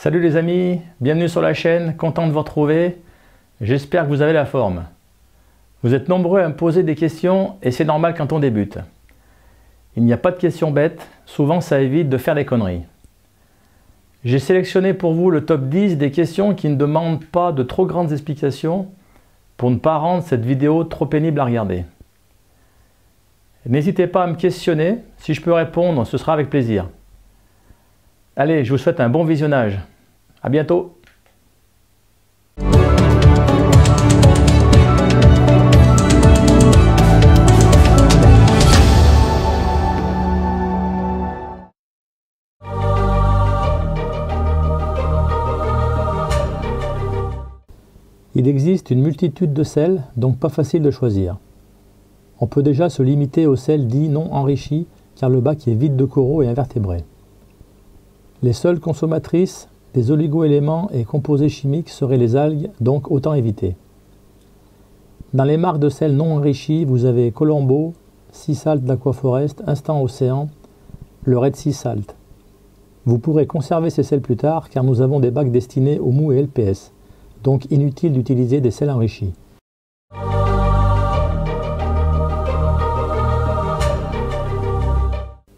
Salut les amis, bienvenue sur la chaîne, content de vous retrouver. J'espère que vous avez la forme. Vous êtes nombreux à me poser des questions et c'est normal quand on débute. Il n'y a pas de questions bêtes, souvent ça évite de faire des conneries. J'ai sélectionné pour vous le top 10 des questions qui ne demandent pas de trop grandes explications pour ne pas rendre cette vidéo trop pénible à regarder. N'hésitez pas à me questionner, si je peux répondre, ce sera avec plaisir. Allez, je vous souhaite un bon visionnage. À bientôt. Il existe une multitude de sels, donc pas facile de choisir. On peut déjà se limiter aux sels dits non enrichis, car le bac est vide de coraux et invertébrés. Les seules consommatrices des oligo-éléments et composés chimiques seraient les algues, donc autant éviter. Dans les marques de sels non enrichis, vous avez Colombo, Sea Salt d'Aquaforest, Instant Océan, le Red Sea Salt. Vous pourrez conserver ces sels plus tard, car nous avons des bacs destinés aux mous et LPS, donc inutile d'utiliser des sels enrichis.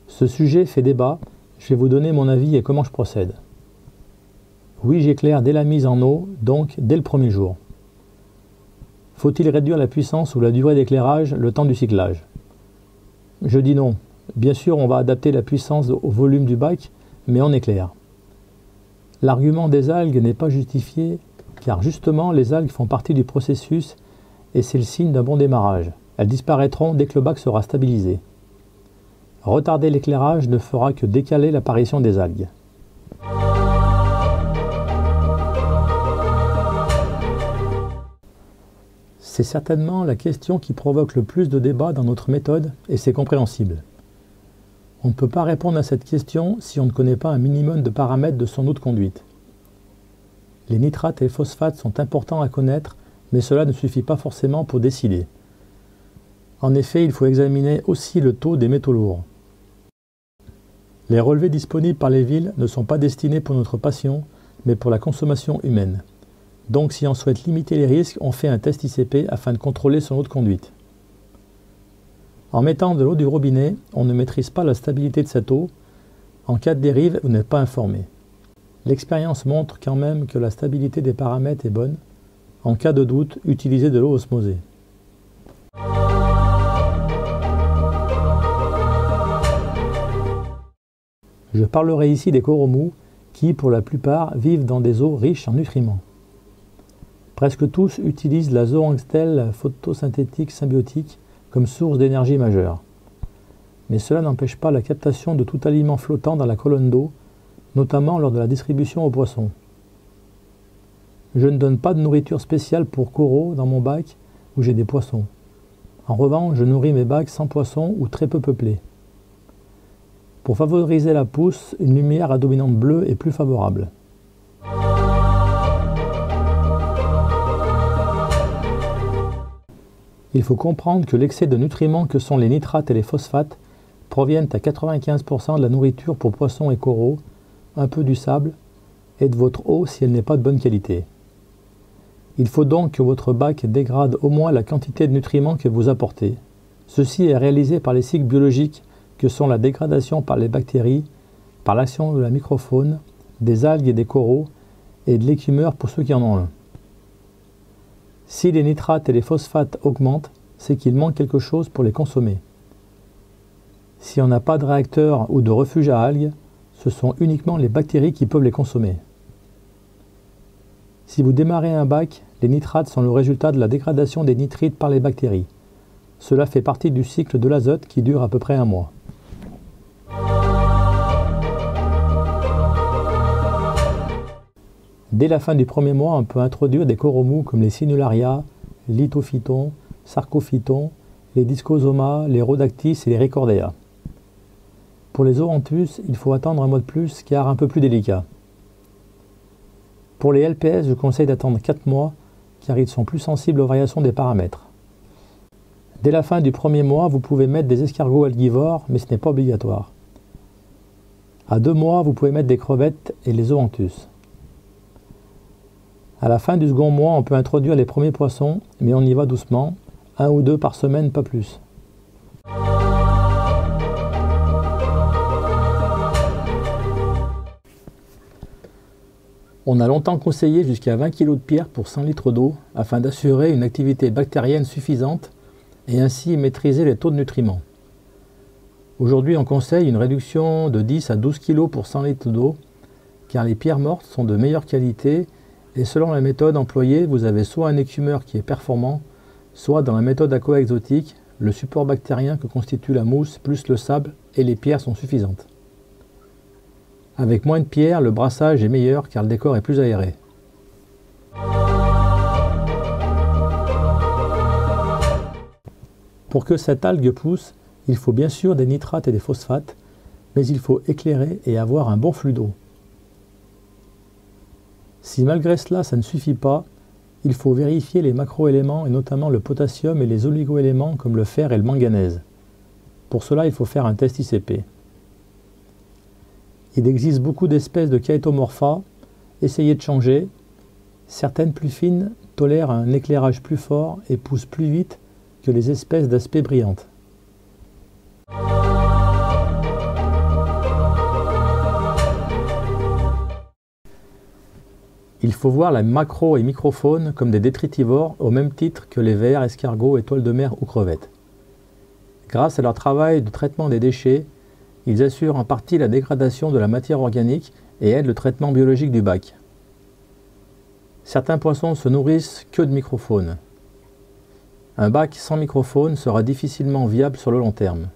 Ce sujet fait débat. Je vais vous donner mon avis et comment je procède. Oui, j'éclaire dès la mise en eau, donc dès le premier jour. Faut-il réduire la puissance ou la durée d'éclairage le temps du cyclage? Je dis non. Bien sûr, on va adapter la puissance au volume du bac, mais on éclaire. L'argument des algues n'est pas justifié, car justement, les algues font partie du processus et c'est le signe d'un bon démarrage. Elles disparaîtront dès que le bac sera stabilisé. Retarder l'éclairage ne fera que décaler l'apparition des algues. C'est certainement la question qui provoque le plus de débats dans notre méthode et c'est compréhensible. On ne peut pas répondre à cette question si on ne connaît pas un minimum de paramètres de son eau de conduite. Les nitrates et les phosphates sont importants à connaître, mais cela ne suffit pas forcément pour décider. En effet, il faut examiner aussi le taux des métaux lourds. Les relevés disponibles par les villes ne sont pas destinés pour notre passion, mais pour la consommation humaine. Donc si on souhaite limiter les risques, on fait un test ICP afin de contrôler son eau de conduite. En mettant de l'eau du robinet, on ne maîtrise pas la stabilité de cette eau. En cas de dérive, vous n'êtes pas informé. L'expérience montre quand même que la stabilité des paramètres est bonne. En cas de doute, utilisez de l'eau osmosée. Je parlerai ici des coraux mous qui, pour la plupart, vivent dans des eaux riches en nutriments. Presque tous utilisent la zooxanthelle photosynthétique symbiotique comme source d'énergie majeure. Mais cela n'empêche pas la captation de tout aliment flottant dans la colonne d'eau, notamment lors de la distribution aux poissons. Je ne donne pas de nourriture spéciale pour coraux dans mon bac où j'ai des poissons. En revanche, je nourris mes bacs sans poissons ou très peu peuplés. Pour favoriser la pousse, une lumière à dominante bleue est plus favorable. Il faut comprendre que l'excès de nutriments que sont les nitrates et les phosphates proviennent à 95% de la nourriture pour poissons et coraux, un peu du sable, et de votre eau si elle n'est pas de bonne qualité. Il faut donc que votre bac dégrade au moins la quantité de nutriments que vous apportez. Ceci est réalisé par les cycles biologiques que sont la dégradation par les bactéries, par l'action de la microfaune, des algues et des coraux, et de l'écumeur pour ceux qui en ont un. Si les nitrates et les phosphates augmentent, c'est qu'il manque quelque chose pour les consommer. Si on n'a pas de réacteur ou de refuge à algues, ce sont uniquement les bactéries qui peuvent les consommer. Si vous démarrez un bac, les nitrates sont le résultat de la dégradation des nitrites par les bactéries. Cela fait partie du cycle de l'azote qui dure à peu près un mois. Dès la fin du premier mois, on peut introduire des coraux mous comme les Sinularia, Lithophyton, Sarcophyton, les Discosomas, les Rhodactis et les Ricordea. Pour les Zoanthus, il faut attendre un mois de plus car un peu plus délicat. Pour les LPS, je conseille d'attendre 4 mois car ils sont plus sensibles aux variations des paramètres. Dès la fin du premier mois, vous pouvez mettre des escargots algivores, mais ce n'est pas obligatoire. À 2 mois, vous pouvez mettre des crevettes et les zoanthus. À la fin du second mois, on peut introduire les premiers poissons, mais on y va doucement, 1 ou 2 par semaine, pas plus. On a longtemps conseillé jusqu'à 20 kg de pierre pour 100 litres d'eau afin d'assurer une activité bactérienne suffisante et ainsi maîtriser les taux de nutriments. Aujourd'hui, on conseille une réduction de 10 à 12 kg pour 100 litres d'eau car les pierres mortes sont de meilleure qualité et selon la méthode employée, vous avez soit un écumeur qui est performant, soit dans la méthode aquaexotique, le support bactérien que constitue la mousse plus le sable et les pierres sont suffisantes. Avec moins de pierres, le brassage est meilleur car le décor est plus aéré. Pour que cette algue pousse, il faut bien sûr des nitrates et des phosphates, mais il faut éclairer et avoir un bon flux d'eau. Si malgré cela ça ne suffit pas, il faut vérifier les macro-éléments et notamment le potassium et les oligo-éléments comme le fer et le manganèse. Pour cela, il faut faire un test ICP. Il existe beaucoup d'espèces de Chaetomorpha, essayez de changer. Certaines plus fines tolèrent un éclairage plus fort et poussent plus vite que les espèces d'aspect brillante. Il faut voir la macro- et microfaune comme des détritivores au même titre que les vers, escargots, étoiles de mer ou crevettes. Grâce à leur travail de traitement des déchets, ils assurent en partie la dégradation de la matière organique et aident le traitement biologique du bac. Certains poissons se nourrissent que de microfaune. Un bac sans microfaune sera difficilement viable sur le long terme.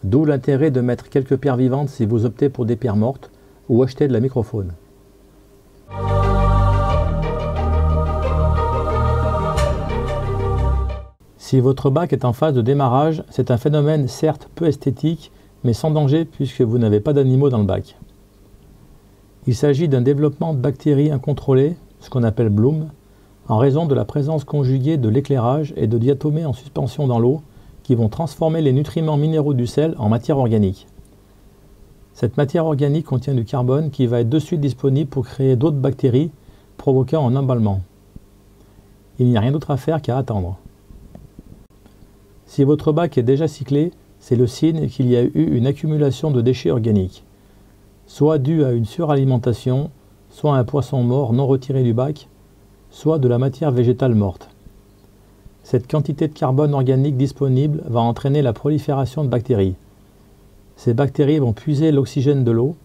D'où l'intérêt de mettre quelques pierres vivantes si vous optez pour des pierres mortes ou acheter de la microfaune. Si votre bac est en phase de démarrage, c'est un phénomène certes peu esthétique, mais sans danger puisque vous n'avez pas d'animaux dans le bac. Il s'agit d'un développement de bactéries incontrôlées, ce qu'on appelle bloom, en raison de la présence conjuguée de l'éclairage et de diatomées en suspension dans l'eau qui vont transformer les nutriments minéraux du sel en matière organique. Cette matière organique contient du carbone qui va être de suite disponible pour créer d'autres bactéries, provoquant un emballement. Il n'y a rien d'autre à faire qu'à attendre. Si votre bac est déjà cyclé, c'est le signe qu'il y a eu une accumulation de déchets organiques, soit due à une suralimentation, soit à un poisson mort non retiré du bac, soit de la matière végétale morte. Cette quantité de carbone organique disponible va entraîner la prolifération de bactéries. Ces bactéries vont puiser l'oxygène de l'eau,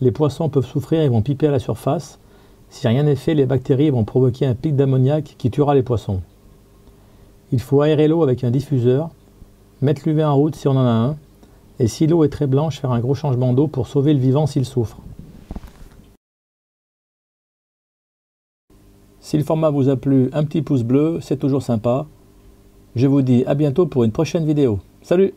les poissons peuvent souffrir et vont piper à la surface. Si rien n'est fait, les bactéries vont provoquer un pic d'ammoniac qui tuera les poissons. Il faut aérer l'eau avec un diffuseur, mettre l'UV en route si on en a un, et si l'eau est très blanche, faire un gros changement d'eau pour sauver le vivant s'il souffre. Si le format vous a plu, un petit pouce bleu, c'est toujours sympa. Je vous dis à bientôt pour une prochaine vidéo. Salut!